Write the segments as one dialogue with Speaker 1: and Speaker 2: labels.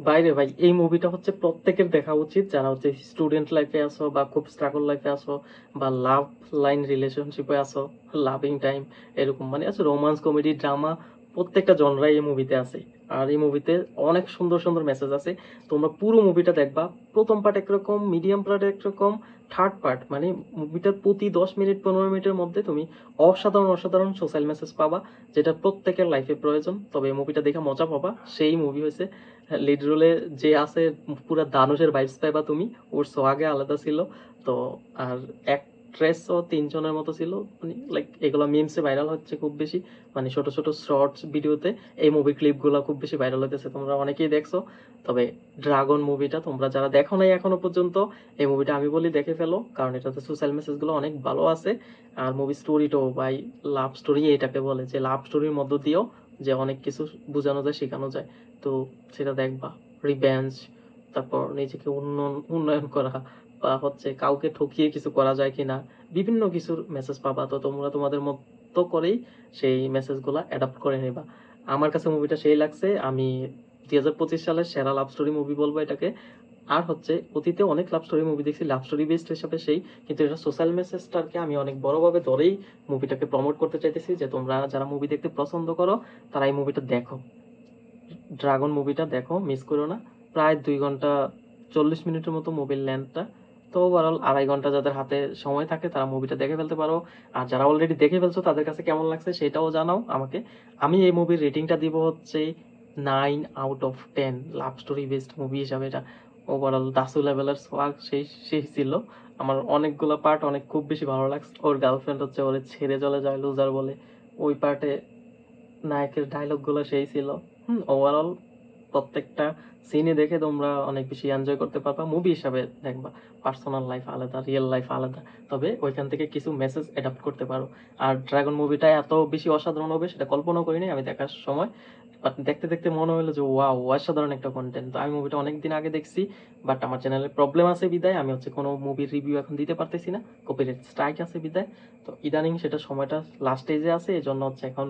Speaker 1: বাইরে ভাই এই মুভিটা হচ্ছে প্রত্যেকের দেখা উচিত, যারা হচ্ছে স্টুডেন্ট লাইফে আছো বা খুব স্ট্রাগল লাইফে আছো বা লাভ লাইন রিলেশনশিপে আছো, লাভিং টাইম এরকম মানে আছে রোমান্স কমেডি ড্রামা, প্রত্যেকটা জনরাই এই মুভিতে আছে। আর এই মুভিতে অনেক সুন্দর সুন্দর মেসেজ আছে। তোমরা পুরো মুভিটা দেখবা, প্রথম পার্ট একরকম, মিডিয়াম পার্ট একরকম, থার্ড পার্ট মানে মুভিটার প্রতি 10 মিনিট 15 মিনিটের মধ্যে তুমি অসাধারণ অসাধারণ সোশ্যাল মেসেজ পাবা, যেটা প্রত্যেকের লাইফে প্রয়োজন। তবে এই মুভিটা দেখে মজা পাবা, সেই মুভি হয়েছে। লিড রোলে যে আছে পুরা দানুশের ভাইবস পাইবা তুমি, ওর সোহাগে আলাদা ছিল। তো আর অ্যাক্ট্রেসও 3 জনের মতো ছিল, মানে লাইক এগুলো মিমসে ভাইরাল হচ্ছে খুব বেশি, মানে ছোট ছোট শর্টস ভিডিওতে এই মুভি ক্লিপগুলো খুব বেশি ভাইরাল হতেছে, তোমরা অনেকেই দেখছো। তবে ড্রাগন মুভিটা তোমরা যারা দেখো নাই এখনো পর্যন্ত, এই মুভিটা আমি বলি দেখে ফেলো, কারণ এটাতে সোশ্যাল মেসেজগুলো অনেক ভালো আছে। আর মুভি স্টোরিটাও ভাই লাভ স্টোরি এটাকে বলে, যে লাভ স্টোরির মধ্য দিয়েও যে অনেক কিছু বোঝানো যায় শেখানো যায়। তো সেটা দেখবা, রিভেঞ্জ, তারপর নিজেকে উন্নয়ন করা, বা হচ্ছে কাউকে ঠকিয়ে কিছু করা যায় কিনা, বিভিন্ন কিছুর মেসেজ পাবা। তো তোমরা তোমাদের মতো করেই সেই মেসেজগুলা অ্যাডাপ্ট করে নেবা। আমার কাছে মুভিটা সেই লাগছে, আমি 2025 সালের সেরা লাভ স্টোরি মুভি বলবো এটাকে। আর হচ্ছে অতীতে অনেক লাভ স্টোরি মুভি দেখছি লাভ স্টোরি বেসড হিসাবে সেই, কিন্তু এটা সোশ্যাল মেসেজটাকে আমি অনেক বড়ভাবে ধরেই মুভিটাকে প্রমোট করতে চাইতেছি, যে তোমরা যারা মুভি দেখতে পছন্দ করো তারা এই মুভিটা দেখো। ড্রাগন মুভিটা দেখো, মিস করো না। প্রায় 2 ঘন্টা 40 মিনিটের মতো মুভির লেন্থটা। তো ওভারঅল 2.5 ঘন্টা যাদের হাতে সময় থাকে তারা মুভিটা দেখে ফেলতে পারো। আর যারা অলরেডি দেখে ফেলছো তাদের কাছে কেমন লাগছে সেটাও জানাও আমাকে। আমি এই মুভির রেটিংটা দিব হচ্ছে 9/10 লাভ স্টোরি বেসড মুভি হিসাবে। এটা ওভারঅল দাসু লেভেলের সোয়াগ সেই সেই ছিল। আমার অনেকগুলো পার্ট অনেক খুব বেশি ভালো লাগছে। ওর গার্লফ্রেন্ড হচ্ছে ওরে ছেড়ে চলে যায় লুজার বলে, ওই পার্টে নায়কের ডায়লগ গুলো সেই ছিল। ওভারঅল প্রত্যেকটা সিনে দেখে তোমরা অনেক বেশি এনজয় করতে পারবা, মুভি হিসাবে দেখবা। পার্সোনাল লাইফ আলাদা, রিয়েল লাইফ আলাদা, তবে ওইখান থেকে কিছু মেসেজ অ্যাডাপ্ট করতে পারো। আর ড্রাগন মুভিটা এত বেশি অসাধারণ হবে সেটা কল্পনা করিনি আমি দেখার সময়, বাট দেখতে দেখতে মনে হলো যে ওয়াও অসাধারণ একটা কন্টেন্ট। তো আমি মুভিটা অনেকদিন আগে দেখছি, বাট আমার চ্যানেলে প্রবলেম আছে বিদায় আমি হচ্ছে কোনো মুভির রিভিউ এখন দিতে পারতেছি না, কপিরাইট স্ট্রাইক আছে বিদায়। তো ইদানিং সেটা সময়টা লাস্ট স্টেজে আছে, এই জন্য হচ্ছে এখন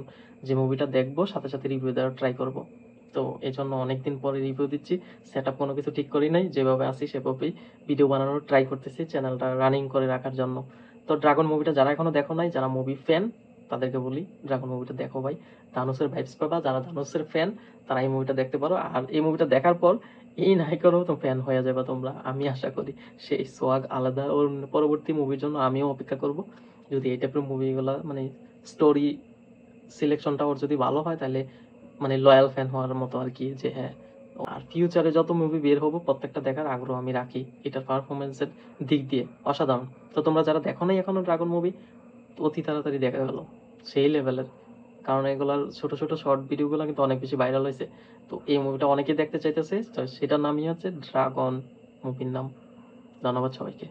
Speaker 1: যে মুভিটা দেখবো সাথে সাথে রিভিউ দেওয়ার ট্রাই করব। তো এই জন্য অনেকদিন পরে রিভিউ দিচ্ছি, সেট আপ কোনো কিছু ঠিক করি নাই, যেভাবে আসি সেভাবেই ভিডিও বানানোর ট্রাই করতেছি চ্যানেলটা রানিং করে রাখার জন্য। তো ড্রাগন মুভিটা যারা এখনো দেখো নাই, যারা মুভি ফ্যান তাদেরকে বলি ড্রাগন মুভিটা দেখো ভাই, ধানুসের ভাইবস পাবা। যারা ধানুসের ফ্যান তারা এই মুভিটা দেখতে পারো। আর এই মুভিটা দেখার পর এই নায়িকারও তো ফ্যান হয়ে যাবে তোমরা, আমি আশা করি। সেই সোয়াগ আলাদা, ওর পরবর্তী মুভির জন্য আমিও অপেক্ষা করব। যদি এই টাইপের মুভিগুলো মানে স্টোরি সিলেকশনটা ওর যদি ভালো হয়, তাহলে মানে লয়াল ফ্যান হওয়ার মতো আর কি, যে হ্যাঁ। আর ফিউচারে যত মুভি বের হবো প্রত্যেকটা দেখার আগ্রহ আমি রাখি, এটার পারফরমেন্সের দিক দিয়ে অসাধারণ। তো তোমরা যারা দেখো নাই এখনো ড্রাগন মুভি, অতি তাড়াতাড়ি দেখা গেল, সেই লেভেলের। কারণ এগুলার ছোট ছোট শর্ট ভিডিওগুলো কিন্তু অনেক বেশি ভাইরাল হয়েছে। তো এই মুভিটা অনেকেই দেখতে চাইতেছে, তো সেটার নামই হচ্ছে ড্রাগন মুভির নাম। ধন্যবাদ সবাইকে।